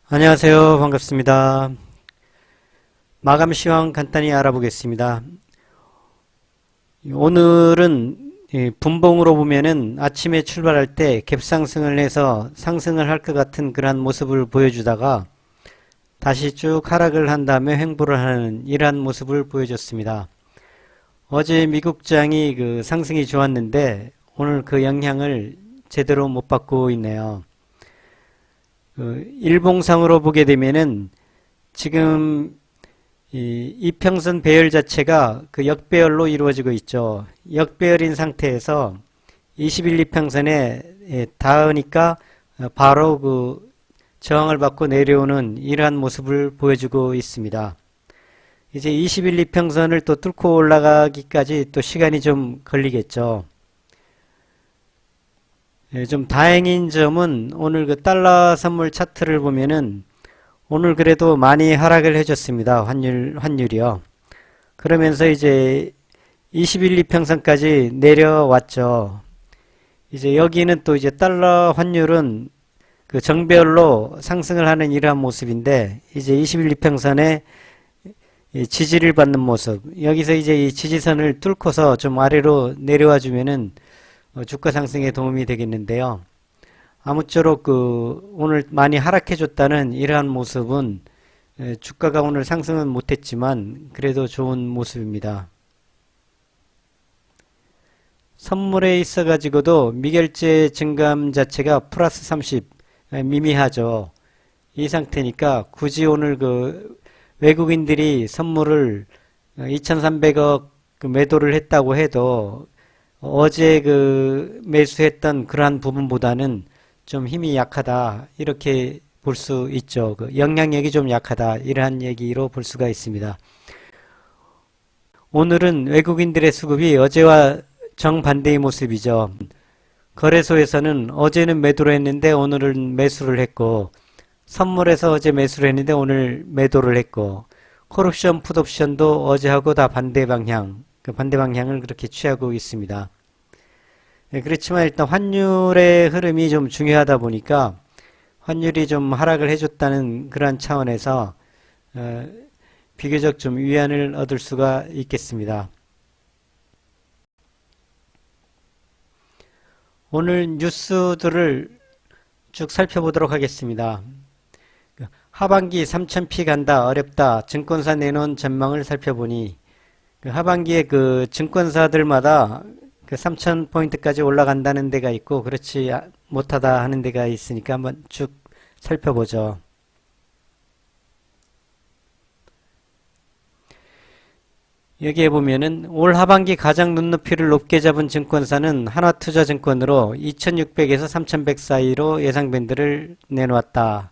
안녕하세요. 반갑습니다. 마감 시황 간단히 알아보겠습니다. 오늘은 분봉으로 보면은 아침에 출발할 때 갭상승을 해서 상승을 할 것 같은 그러한 모습을 보여주다가 다시 쭉 하락을 한 다음에 횡보를 하는 이러한 모습을 보여줬습니다. 어제 미국장이 그 상승이 좋았는데 오늘 그 영향을 제대로 못 받고 있네요. 일봉상으로 보게 되면은 지금 이 이평선 배열 자체가 그 역배열로 이루어지고 있죠. 역배열인 상태에서 21 이평선에 닿으니까 바로 그 저항을 받고 내려오는 이러한 모습을 보여주고 있습니다. 이제 21 이평선을 또 뚫고 올라가기까지 또 시간이 좀 걸리겠죠. 좀 다행인 점은 오늘 그 달러 선물 차트를 보면은 오늘 그래도 많이 하락을 해줬습니다. 환율이요. 그러면서 이제 21 이평선까지 내려왔죠. 이제 여기는 또 이제 달러 환율은 그 정배열로 상승을 하는 이러한 모습인데 이제 21 이평선에 지지를 받는 모습. 여기서 이제 이 지지선을 뚫고서 좀 아래로 내려와 주면은 주가 상승에 도움이 되겠는데요. 아무쪼록 그 오늘 많이 하락해줬다는 이러한 모습은 주가가 오늘 상승은 못했지만 그래도 좋은 모습입니다. 선물에 있어 가지고도 미결제 증감 자체가 플러스 30 미미하죠. 이 상태니까 굳이 오늘 그 외국인들이 선물을 2300억 그 매도를 했다고 해도 어제 그 매수했던 그러한 부분보다는 좀 힘이 약하다 이렇게 볼 수 있죠. 그 영향력이 좀 약하다 이러한 얘기로 볼 수가 있습니다. 오늘은 외국인들의 수급이 어제와 정반대의 모습이죠. 거래소에서는 어제는 매도를 했는데 오늘은 매수를 했고 선물에서 어제 매수를 했는데 오늘 매도를 했고 콜옵션, 풋옵션도 어제하고 다 반대 방향 그 반대 방향을 그렇게 취하고 있습니다. 그렇지만 일단 환율의 흐름이 좀 중요하다 보니까 환율이 좀 하락을 해줬다는 그러한 차원에서 비교적 좀 위안을 얻을 수가 있겠습니다. 오늘 뉴스들을 쭉 살펴보도록 하겠습니다. 하반기 3000피 간다 어렵다 증권사 내놓은 전망을 살펴보니 하반기에 그 증권사들마다 그 3000포인트까지 올라간다는 데가 있고 그렇지 못하다 하는 데가 있으니까 한번 쭉 살펴보죠. 여기에 보면은 올 하반기 가장 눈높이를 높게 잡은 증권사는 하나투자증권으로 2600에서 3100 사이로 예상 밴드를 내놓았다.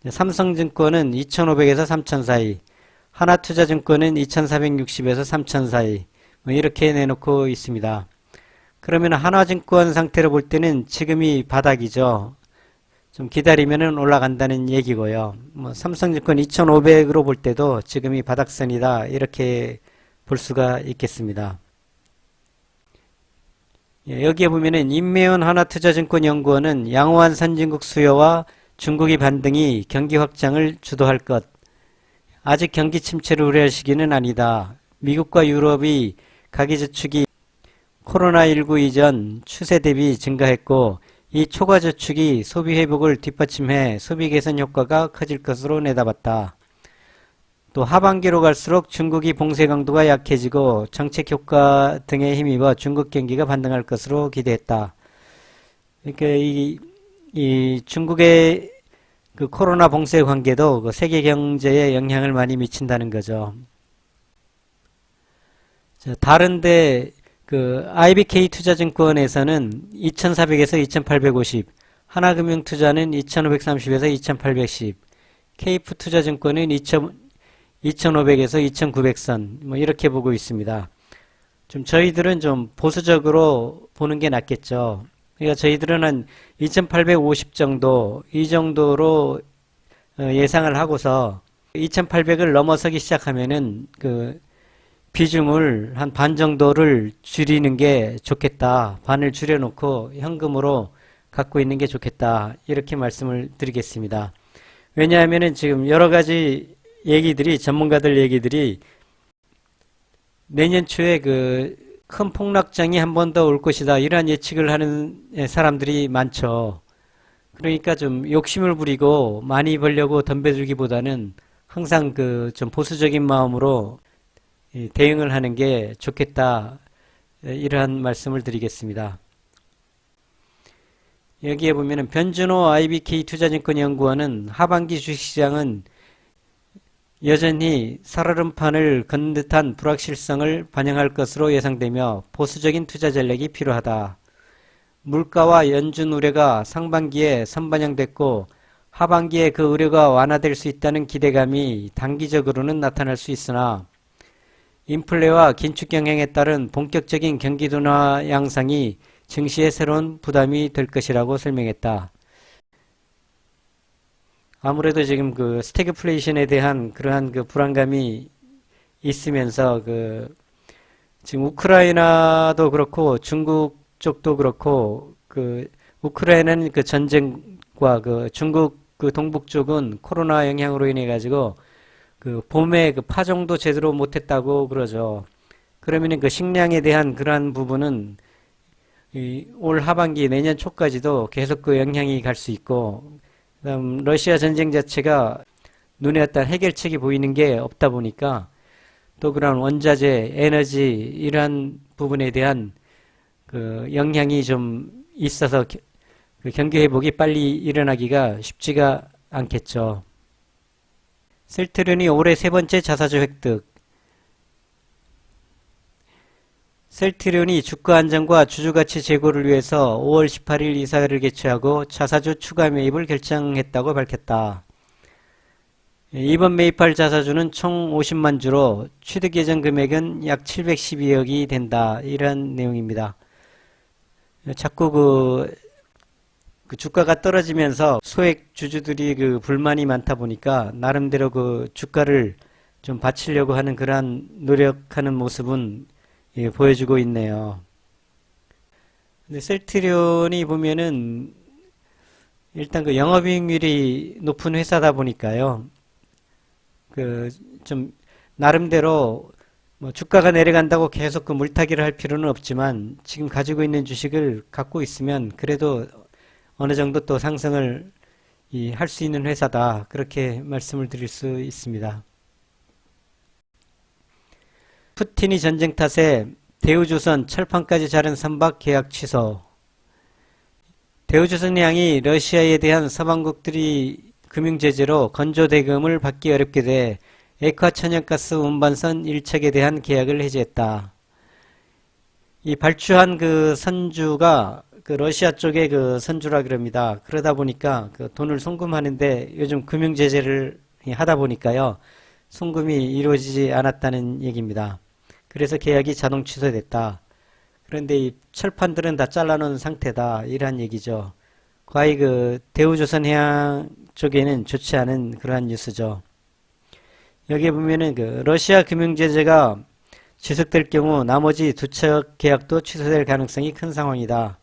삼성증권은 2500에서 3000 사이, 하나투자증권은 2460에서 3000 사이 뭐 이렇게 내놓고 있습니다. 그러면 한화증권 상태로 볼 때는 지금이 바닥이죠. 좀 기다리면은 올라간다는 얘기고요. 뭐 삼성증권 2500으로 볼 때도 지금이 바닥선이다 이렇게 볼 수가 있겠습니다. 여기에 보면은 임매원 하나투자증권연구원은 양호한 선진국 수요와 중국의 반등이 경기 확장을 주도할 것. 아직 경기 침체를 우려할 시기는 아니다. 미국과 유럽이 가계저축이 코로나19 이전 추세 대비 증가했고 이 초과 저축이 소비 회복을 뒷받침해 소비 개선 효과가 커질 것으로 내다봤다. 또 하반기로 갈수록 중국이 봉쇄 강도가 약해지고 정책 효과 등에 힘입어 중국 경기가 반등할 것으로 기대했다. 그러니까 이 중국의 그 코로나 봉쇄 관계도 그 세계 경제에 영향을 많이 미친다는 거죠. 다른데 그 IBK 투자증권에서는 2400에서 2850, 하나금융투자는 2530에서 2810, KF 투자증권은 2500에서 2900선 뭐 이렇게 보고 있습니다. 좀 저희들은 좀 보수적으로 보는 게 낫겠죠. 그러니까 저희들은 한 2850 정도 이 정도로 예상을 하고서 2800을 넘어서기 시작하면은 그 비중을 한 반 정도를 줄이는 게 좋겠다. 반을 줄여놓고 현금으로 갖고 있는 게 좋겠다. 이렇게 말씀을 드리겠습니다. 왜냐하면은 지금 여러 가지 얘기들이, 전문가들 얘기들이 내년 초에 그 큰 폭락장이 한 번 더 올 것이다, 이러한 예측을 하는 사람들이 많죠. 그러니까 좀 욕심을 부리고 많이 벌려고 덤벼들기보다는 항상 그 좀 보수적인 마음으로 대응을 하는 게 좋겠다, 이러한 말씀을 드리겠습니다. 여기에 보면은 변준호 IBK 투자증권연구원은 하반기 주식시장은 여전히 살얼음판을 걷는 듯한 불확실성을 반영할 것으로 예상되며 보수적인 투자 전략이 필요하다. 물가와 연준 우려가 상반기에 선반영됐고 하반기에 그 우려가 완화될 수 있다는 기대감이 단기적으로는 나타날 수 있으나 인플레와 긴축 경향에 따른 본격적인 경기 둔화 양상이 증시에 새로운 부담이 될 것이라고 설명했다. 아무래도 지금 그 스태그플레이션에 대한 그러한 그 불안감이 있으면서 지금 우크라이나도 그렇고 중국 쪽도 그렇고 우크라이나는 그 전쟁과 중국 그 동북 쪽은 코로나 영향으로 인해 가지고 봄에 파종도 제대로 못했다고 그러죠. 그러면은 식량에 대한 그러한 부분은 올 하반기 내년 초까지도 계속 그 영향이 갈 수 있고, 그다음 러시아 전쟁 자체가 눈에 어떤 해결책이 보이는 게 없다 보니까 또 그런 원자재, 에너지 이러한 부분에 대한 영향이 좀 있어서 경기 회복이 빨리 일어나기가 쉽지가 않겠죠. 셀트리온이 올해 세 번째 자사주 획득. 셀트리온이 주가 안정과 주주가치 제고를 위해서 5월 18일 이사회를 개최하고 자사주 추가 매입을 결정했다고 밝혔다. 이번 매입할 자사주는 총 50만 주로 취득 예정 금액은 약 712억이 된다, 이런 내용입니다. 자꾸 주가가 떨어지면서 소액 주주들이 불만이 많다 보니까 나름대로 주가를 좀 받치려고 하는 그러한 노력하는 모습은 보여주고 있네요. 근데 셀트리온이 보면은 일단 영업이익률이 높은 회사다 보니까요. 좀 나름대로 뭐 주가가 내려간다고 계속 물타기를 할 필요는 없지만 지금 가지고 있는 주식을 갖고 있으면 그래도 어느 정도 또 상승을 할 수 있는 회사다, 그렇게 말씀을 드릴 수 있습니다. 푸틴이 전쟁 탓에 대우조선 철판까지 자른 선박 계약 취소. 대우조선양이 러시아에 대한 서방국들이 금융제재로 건조대금을 받기 어렵게 돼 액화 천연가스 운반선 1척에 대한 계약을 해지했다. 이 발주한 선주가 러시아 쪽의 선주라 그럽니다. 그러다 보니까 돈을 송금하는데 요즘 금융제재를 하다 보니까요, 송금이 이루어지지 않았다는 얘기입니다. 그래서 계약이 자동 취소됐다. 그런데 이 철판들은 다 잘라놓은 상태다, 이러한 얘기죠. 과히 대우조선해양 쪽에는 좋지 않은 그러한 뉴스죠. 여기에 보면은 러시아 금융제재가 지속될 경우 나머지 두 척 계약도 취소될 가능성이 큰 상황이다.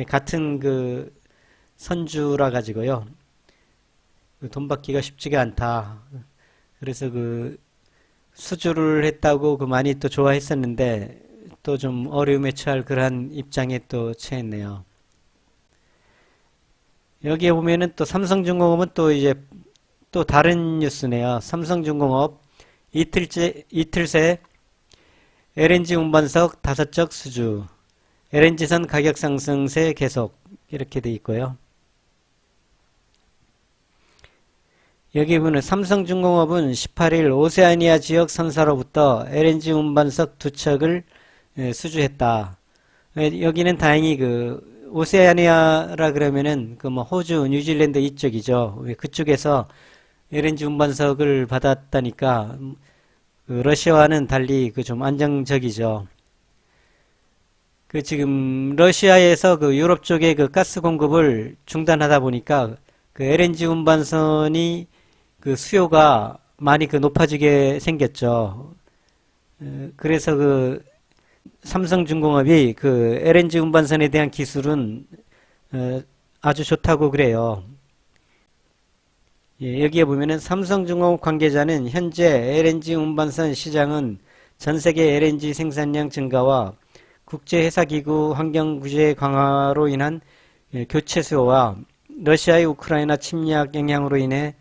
같은 선주라 가지고요, 돈 받기가 쉽지가 않다. 그래서 수주를 했다고 많이 또 좋아했었는데 또 좀 어려움에 처할 그러한 입장에 또 처했네요. 여기에 보면은 또 삼성중공업은 또 이제 또 다른 뉴스네요. 삼성중공업 이틀새 LNG 운반석 5척 수주, LNG선 가격 상승세 계속, 이렇게 돼 있고요. 여기 보면 삼성중공업은 18일 오세아니아 지역 선사로부터 LNG 운반석 2척을 수주했다. 여기는 다행히 오세아니아라 그러면은 호주, 뉴질랜드 이쪽이죠. 그쪽에서 LNG 운반석을 받았다니까 러시아와는 달리 좀 안정적이죠. 지금 러시아에서 유럽 쪽에 가스 공급을 중단하다 보니까 LNG 운반선이 수요가 많이 높아지게 생겼죠. 그래서 삼성중공업이 LNG 운반선에 대한 기술은 아주 좋다고 그래요. 예, 여기에 보면은 삼성중공업 관계자는 현재 LNG 운반선 시장은 전 세계 LNG 생산량 증가와 국제회사기구 환경구제 강화로 인한 교체 수요와 러시아의 우크라이나 침략 영향으로 인해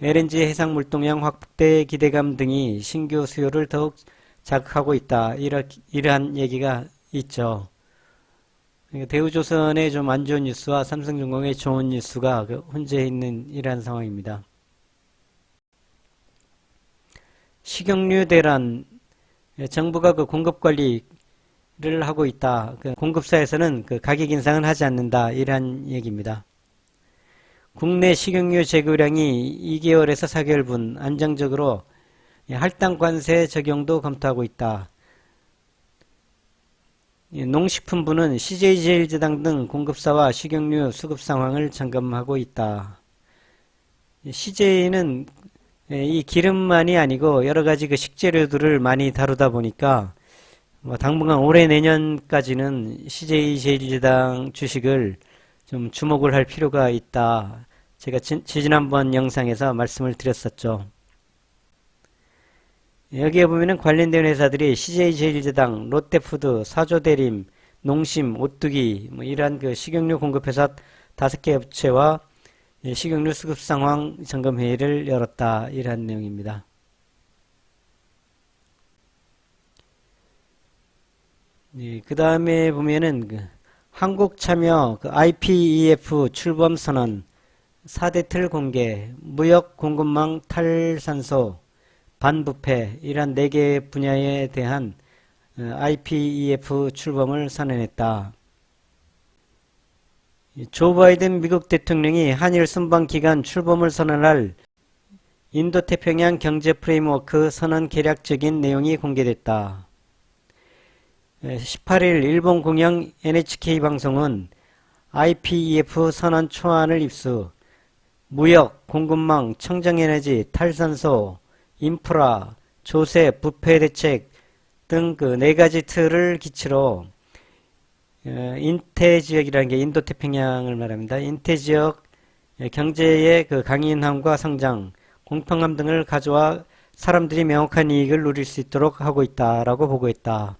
LNG 해상 물동량 확대 기대감 등이 신규 수요를 더욱 자극하고 있다. 이러한 얘기가 있죠. 그러니까 대우조선의 좀 안 좋은 뉴스와 삼성중공의 좋은 뉴스가 혼재 있는 이러한 상황입니다. 식용유 대란, 정부가 공급 관리를 하고 있다. 공급사에서는 가격 인상은 하지 않는다. 이러한 얘기입니다. 국내 식용유 재고량이 2개월에서 4개월분 안정적으로 할당 관세 적용도 검토하고 있다. 농식품부는 CJ제일제당 등 공급사와 식용유 수급 상황을 점검하고 있다. CJ는 이 기름만이 아니고 여러 가지 식재료들을 많이 다루다 보니까 당분간 올해 내년까지는 CJ제일제당 주식을 좀 주목을 할 필요가 있다. 제가 지난번 영상에서 말씀을 드렸었죠. 여기에 보면은 관련된 회사들이 CJ제일제당, 롯데푸드, 사조대림, 농심, 오뚜기 이러한 식용유 공급회사 5개 업체와 식용유 수급 상황 점검 회의를 열었다. 이러한 내용입니다. 그 다음에 보면은 한국 참여 IPEF 출범 선언, 4대 틀 공개, 무역 공급망 탈산소, 반부패 이란 4개 분야에 대한 IPEF 출범을 선언했다. 조 바이든 미국 대통령이 한일 순방 기간 출범을 선언할 인도태평양 경제 프레임워크 선언 개략적인 내용이 공개됐다. 18일 일본 공영 NHK 방송은 IPEF 선언 초안을 입수, 무역, 공급망, 청정에너지, 탈산소, 인프라, 조세, 부패 대책 등 4가지 틀을 기치로 인태지역이라는 게 인도태평양을 말합니다. 인태지역 경제의 강인함과 성장, 공평함 등을 가져와 사람들이 명확한 이익을 누릴 수 있도록 하고 있다라고 보고했다.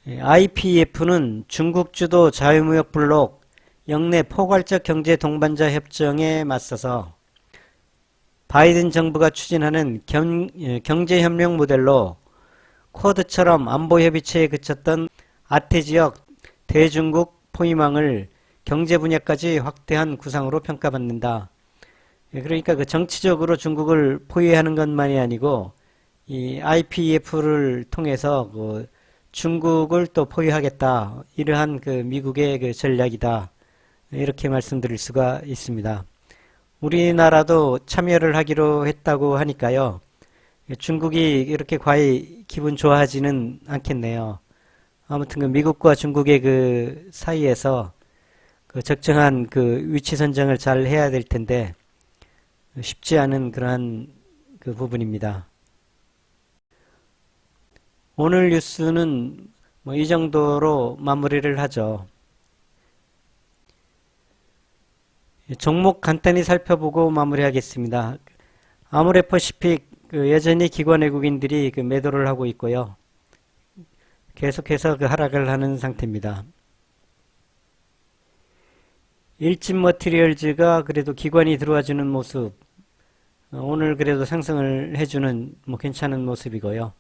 IPEF는 중국 주도 자유무역 블록 영내 포괄적 경제 동반자 협정에 맞서서 바이든 정부가 추진하는 경제협력 모델로 쿼드처럼 안보협의체에 그쳤던 아태지역 대중국 포위망을 경제 분야까지 확대한 구상으로 평가받는다. 그러니까 정치적으로 중국을 포위하는 것만이 아니고 이 IPEF를 통해서 중국을 또 포위하겠다. 이러한 미국의 전략이다. 이렇게 말씀드릴 수가 있습니다. 우리나라도 참여를 하기로 했다고 하니까요. 중국이 이렇게 과히 기분 좋아하지는 않겠네요. 아무튼 미국과 중국의 사이에서 적정한 위치 선정을 잘 해야 될 텐데 쉽지 않은 그러한 부분입니다. 오늘 뉴스는 이 정도로 마무리를 하죠. 종목 간단히 살펴보고 마무리하겠습니다. 아모레퍼시픽 여전히 기관 외국인들이 매도를 하고 있고요. 계속해서 하락을 하는 상태입니다. 일진머티리얼즈가 그래도 기관이 들어와주는 모습, 오늘 그래도 상승을 해주는 괜찮은 모습이고요.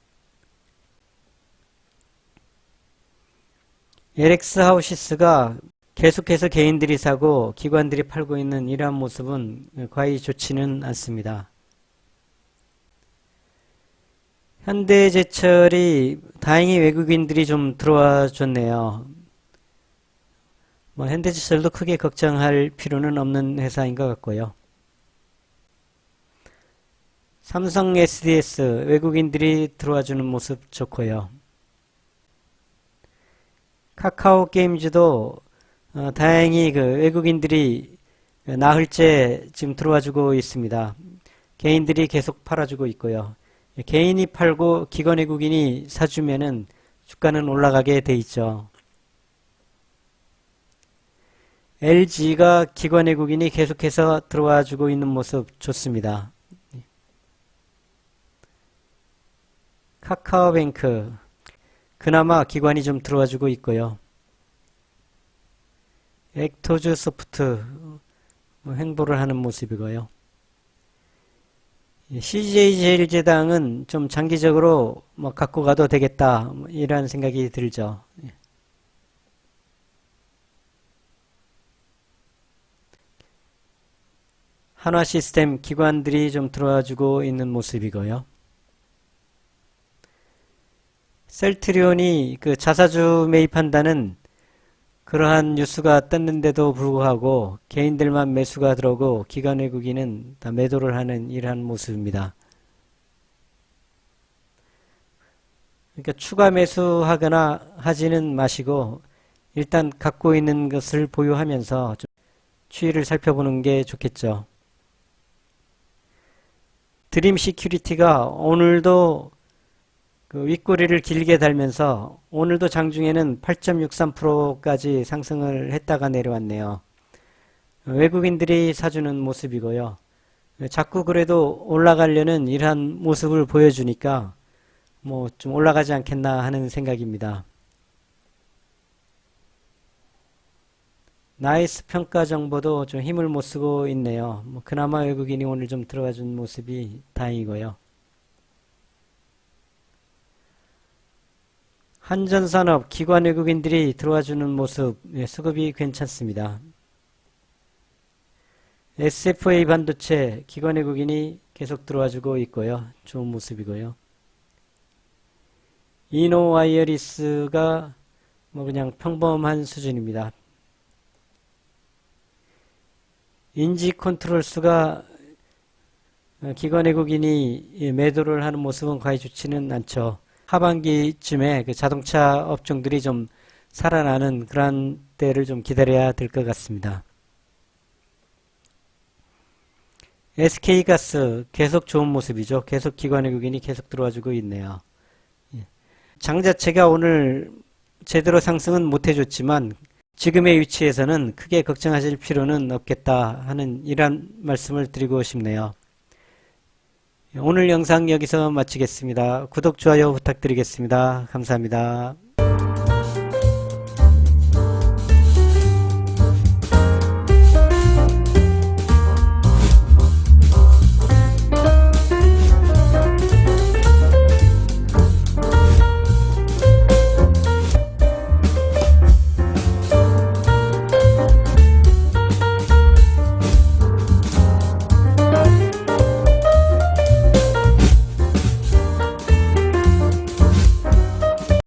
LX 하우시스가 계속해서 개인들이 사고 기관들이 팔고 있는 이러한 모습은 과히 좋지는 않습니다. 현대제철이 다행히 외국인들이 좀 들어와 줬네요. 현대제철도 크게 걱정할 필요는 없는 회사인 것 같고요. 삼성 SDS 외국인들이 들어와 주는 모습 좋고요. 카카오 게임즈도 다행히 외국인들이 나흘째 지금 들어와주고 있습니다. 개인들이 계속 팔아주고 있고요. 개인이 팔고 기관 외국인이 사주면은 주가는 올라가게 돼 있죠. LG가 기관 외국인이 계속해서 들어와 주고 있는 모습 좋습니다. 카카오뱅크 그나마 기관이 좀 들어와 주고 있고요. 액토즈 소프트 횡보를 하는 모습이고요. CJ제일제당은 좀 장기적으로 갖고 가도 되겠다 이런 생각이 들죠. 한화시스템 기관들이 좀 들어와 주고 있는 모습이고요. 셀트리온이 그 자사주 매입한다는 그러한 뉴스가 떴는데도 불구하고 개인들만 매수가 들어오고 기관 외국인은 다 매도를 하는 이러한 모습입니다. 그러니까 추가 매수하거나 하지는 마시고 일단 갖고 있는 것을 보유하면서 좀 추이를 살펴보는 게 좋겠죠. 드림 시큐리티가 오늘도 그 윗꼬리를 길게 달면서 오늘도 장중에는 8.63%까지 상승을 했다가 내려왔네요. 외국인들이 사주는 모습이고요. 자꾸 그래도 올라가려는 이러한 모습을 보여주니까 뭐 좀 올라가지 않겠나 하는 생각입니다. 나이스 평가 정보도 좀 힘을 못 쓰고 있네요. 그나마 외국인이 오늘 좀 들어가 준 모습이 다행이고요. 한전산업 기관 외국인들이 들어와 주는 모습, 수급이 괜찮습니다. SFA 반도체 기관 외국인이 계속 들어와 주고 있고요. 좋은 모습이고요. 이노와이어리스가 그냥 평범한 수준입니다. 인지컨트롤스가 기관 외국인이 매도를 하는 모습은 거의 좋지는 않죠. 하반기쯤에 그 자동차 업종들이 좀 살아나는 그런 때를 좀 기다려야 될 것 같습니다. SK가스 계속 좋은 모습이죠. 계속 기관 외국인이 계속 들어와 주고 있네요. 장 자체가 오늘 제대로 상승은 못 해줬지만 지금의 위치에서는 크게 걱정하실 필요는 없겠다 하는 이런 말씀을 드리고 싶네요. 오늘 영상 여기서 마치겠습니다. 구독, 좋아요 부탁드리겠습니다. 감사합니다.